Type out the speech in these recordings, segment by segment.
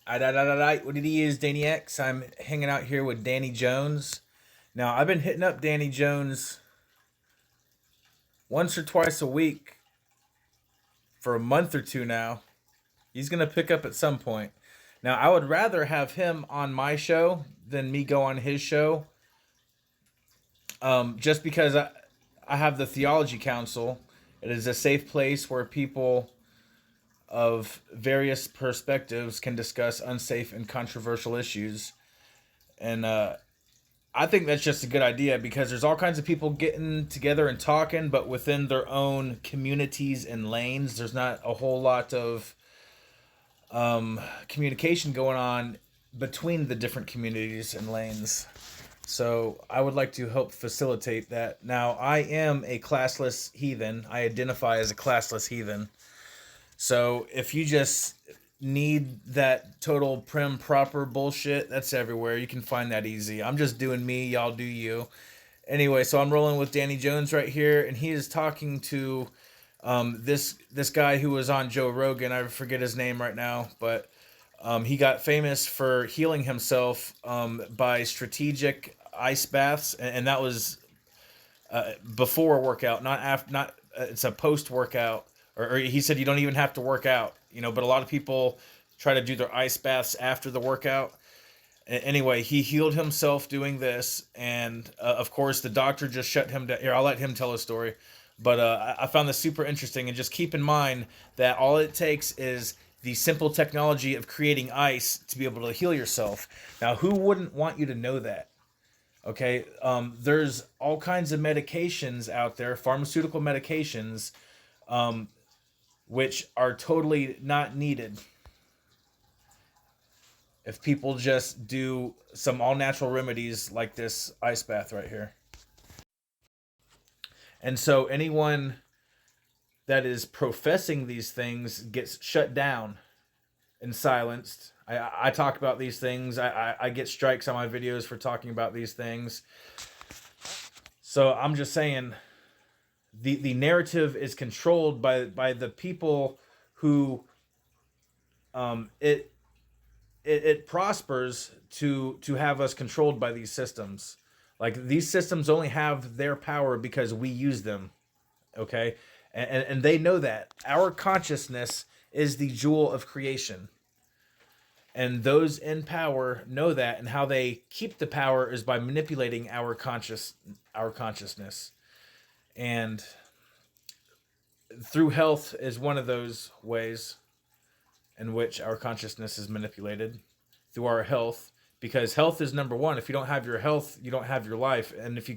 What it is, Danny X. I'm hanging out here with Danny Jones. Now, I've been hitting up Danny Jones once or twice a week for a month or two now. He's going to pick up at some point. Now, I would rather have him on my show than me go on his show, just because I have the Theology Council. It is a safe place where people of various perspectives can discuss unsafe and controversial issues. And I think that's just a good idea because there's all kinds of people getting together and talking, but within their own communities and lanes. There's not a whole lot of communication going on between the different communities and lanes. So I would like to help facilitate that. Now, I am a classless heathen. I identify as a classless heathen. So if you just need that total prim proper bullshit, that's everywhere. You can find that easy. I'm just doing me, y'all do you. Anyway, so I'm rolling with Danny Jones right here, and he is talking to this guy who was on Joe Rogan. I forget his name right now, but he got famous for healing himself by strategic ice baths, and that was before a workout, not after. Not it's a post workout, or he said you don't even have to work out, But a lot of people try to do their ice baths after the workout. Anyway, he healed himself doing this, and of course the doctor just shut him down. Here, I'll let him tell his story, but I found this super interesting. And just keep in mind that all it takes is the simple technology of creating ice to be able to heal yourself. Now, who wouldn't want you to know that? Okay, there's all kinds of medications out there, pharmaceutical medications, which are totally not needed if people just do some all-natural remedies like this ice bath right here. And so anyone that is professing these things gets shut down and silenced. I talk about these things. I get strikes on my videos for talking about these things. So I'm just saying the narrative is controlled by the people who it prospers to have us controlled by these systems. Like, these systems only have their power because we use them. Okay? And they know that. Our consciousness is the jewel of creation. And those in power know that, and how they keep the power is by manipulating our consciousness. And through health is one of those ways in which our consciousness is manipulated, through our health, because health is number one. If you don't have your health, you don't have your life. And if you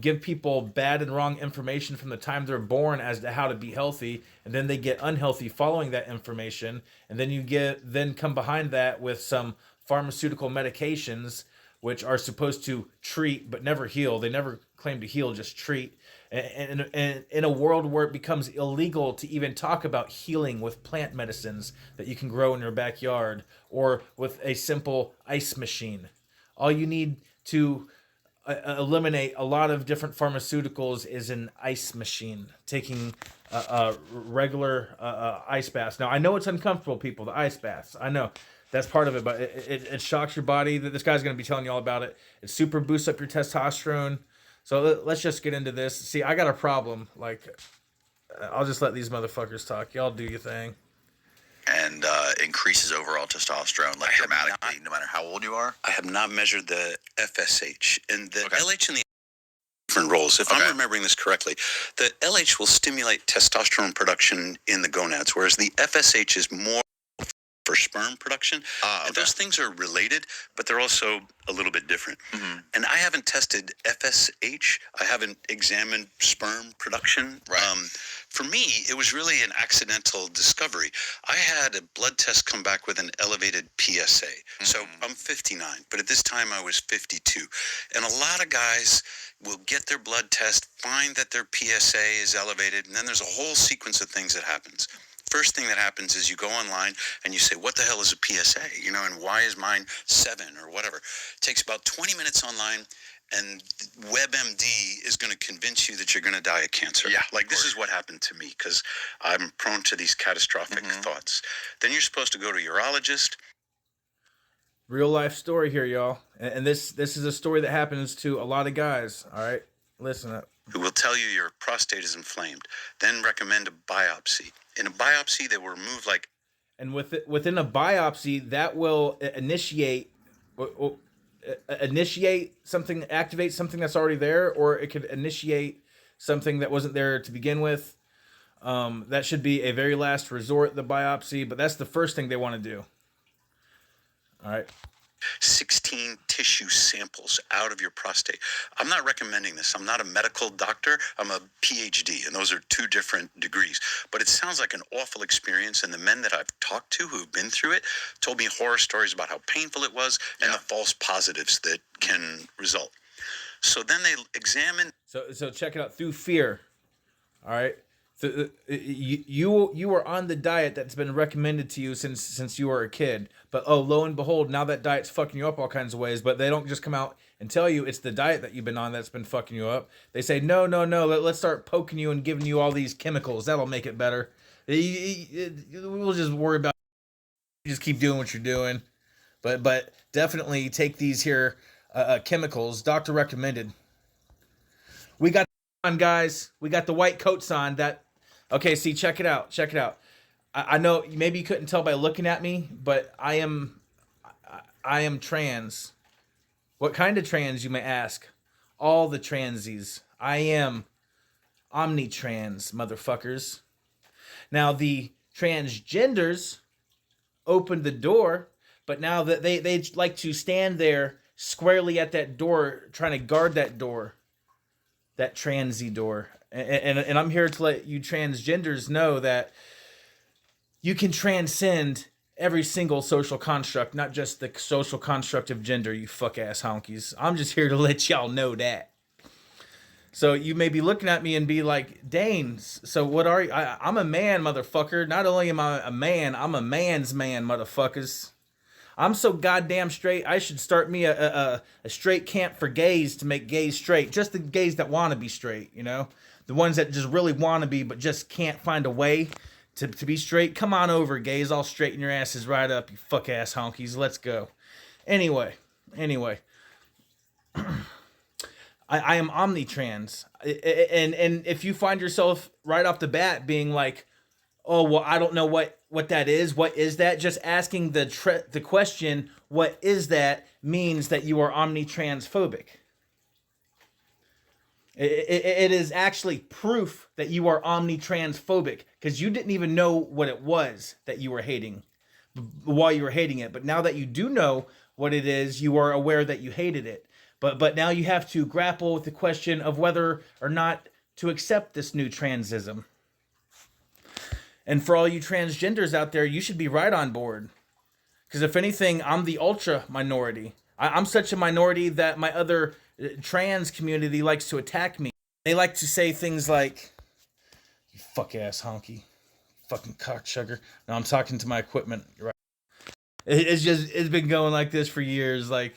give people bad and wrong information from the time they're born as to how to be healthy, and then they get unhealthy following that information, and then then come behind that with some pharmaceutical medications which are supposed to treat but never heal. They never claim to heal, just treat. And in a world where it becomes illegal to even talk about healing with plant medicines that you can grow in your backyard, or with a simple ice machine. All you need to eliminate a lot of different pharmaceuticals is an ice machine, taking regular ice baths. Now, I know it's uncomfortable, people, the ice baths. I know that's part of it, but it shocks your body. This guy's going to be telling you all about it. It super boosts up your testosterone. So let's just get into this. See, I got a problem. Like, I'll just let these motherfuckers talk. Y'all do your thing. And increases overall testosterone, like, dramatically, no matter how old you are. I have not measured the FSH, and the LH and the different roles. If I'm remembering this correctly, the LH will stimulate testosterone production in the gonads, whereas the FSH is more for sperm production. And those things are related, but they're also a little bit different. Mm-hmm. And I haven't tested FSH. I haven't examined sperm production. Right. For me, it was really an accidental discovery. I had a blood test come back with an elevated PSA. Mm-hmm. So I'm 59, but at this time I was 52. And a lot of guys will get their blood test, find that their PSA is elevated, and then there's a whole sequence of things that happens. First thing that happens is you go online and you say, what the hell is a PSA? And why is mine 7 or whatever? It takes about 20 minutes online, and WebMD is going to convince you that you're going to die of cancer. Yeah, like this is what happened to me because I'm prone to these catastrophic thoughts. Then you're supposed to go to a urologist. Real life story here, y'all. And this is a story that happens to a lot of guys. All right, listen up. Who will tell you your prostate is inflamed. Then recommend a biopsy. In a biopsy, they will remove like. And within a biopsy, that will initiate something, activate something that's already there, or it could initiate something that wasn't there to begin with. That should be a very last resort, the biopsy, but that's the first thing they want to do. All right. 16 tissue samples out of your prostate. I'm not recommending this. I'm not a medical doctor. I'm a PhD, and those are two different degrees. But it sounds like an awful experience, and the men that I've talked to who've been through it told me horror stories about how painful it was and the false positives that can result. So then they examine. So check it out. Through fear. All right. So you were on the diet that's been recommended to you since you were a kid, but lo and behold, now that diet's fucking you up all kinds of ways. But they don't just come out and tell you it's the diet that you've been on that's been fucking you up. They say no. Let's start poking you and giving you all these chemicals. That'll make it better. We'll just worry about. Just keep doing what you're doing, but definitely take these here chemicals. Doctor recommended. We got on, guys. We got the white coats on. Okay, see, check it out. I know maybe you couldn't tell by looking at me, but I am trans. What kind of trans, you may ask? All the transies. I am omnitrans, motherfuckers. Now, the transgenders opened the door, but now that they like to stand there squarely at that door, trying to guard that door, that transy door. And I'm here to let you transgenders know that you can transcend every single social construct, not just the social construct of gender, you fuck-ass honkies. I'm just here to let y'all know that. So you may be looking at me and be like, Dane, so what are you? I'm a man, motherfucker. Not only am I a man, I'm a man's man, motherfuckers. I'm so goddamn straight, I should start me a straight camp for gays to make gays straight. Just the gays that want to be straight, you know? The ones that just really want to be but just can't find a way to be straight. Come on over, gays. I'll straighten your asses right up, you fuck-ass honkies. Let's go. Anyway. I am omnitrans. And if you find yourself right off the bat being like, oh, well, I don't know what that is. What is that? Just asking the question, what is that, means that you are omnitransphobic. It is actually proof that you are omnitransphobic because you didn't even know what it was that you were hating while you were hating it. But now that you do know what it is, you are aware that you hated it. But now you have to grapple with the question of whether or not to accept this new transism. And for all you transgenders out there, you should be right on board. Because if anything, I'm the ultra minority. I'm such a minority that my other trans community likes to attack me. They like to say things like, you fuck-ass honky. Fucking cocksucker. No, I'm talking to my equipment. You're right. It's been going like this for years, like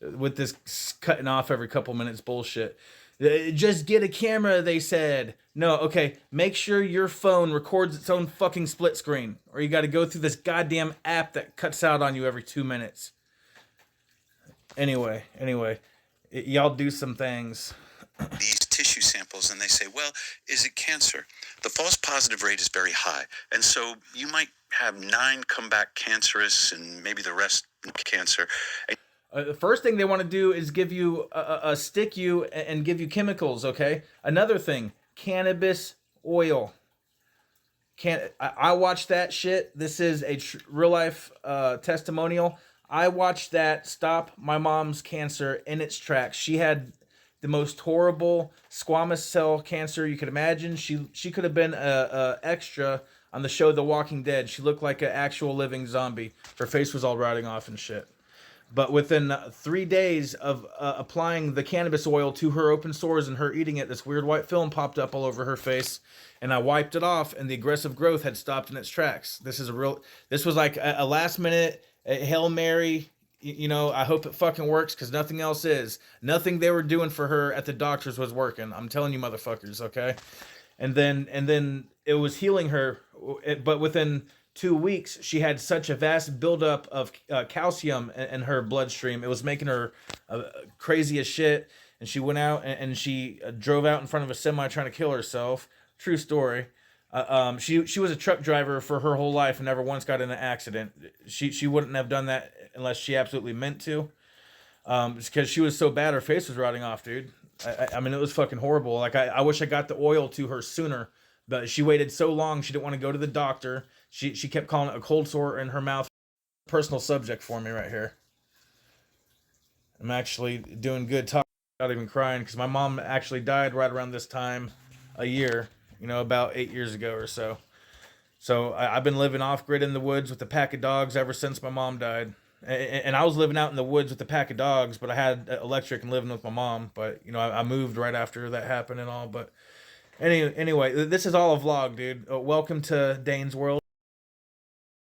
with this cutting off every couple minutes bullshit. Just get a camera, they said. No, okay, make sure your phone records its own fucking split screen, or you got to go through this goddamn app that cuts out on you every 2 minutes. Anyway, y'all do some things. These tissue samples, and they say, well, is it cancer? The false positive rate is very high, and so you might have 9 come back cancerous, and maybe the rest cancer. The first thing they want to do is give you stick you and give you chemicals. Okay. Another thing, cannabis oil. I watched that shit. This is a real life testimonial. I watched that stop my mom's cancer in its tracks. She had the most horrible squamous cell cancer you could imagine. She could have been a extra on the show The Walking Dead. She looked like an actual living zombie. Her face was all rotting off and shit. But within 3 days of applying the cannabis oil to her open sores and her eating it, this weird white film popped up all over her face, and I wiped it off, and the aggressive growth had stopped in its tracks. This was like a last minute Hail Mary, you know, I hope it fucking works because nothing else is. Nothing they were doing for her at the doctor's was working. I'm telling you, motherfuckers. Okay, and then it was healing her, but within 2 weeks she had such a vast buildup of calcium in her bloodstream. It was making her crazy as shit. And she went out and she drove out in front of a semi trying to kill herself. True story. She was a truck driver for her whole life and never once got in an accident. She wouldn't have done that unless she absolutely meant to. Because she was so bad, her face was rotting off, dude. I mean, it was fucking horrible. Like I wish I got the oil to her sooner, but she waited so long. She didn't want to go to the doctor. She kept calling it a cold sore in her mouth. Personal subject for me right here. I'm actually doing good talking without even crying because my mom actually died right around this time, a year. You know, about 8 years ago or so. So I've been living off grid in the woods with a pack of dogs ever since my mom died. And I was living out in the woods with a pack of dogs, but I had electric and living with my mom. But you know, I moved right after that happened and all. But anyway, this is all a vlog, dude. Welcome to Dane's world.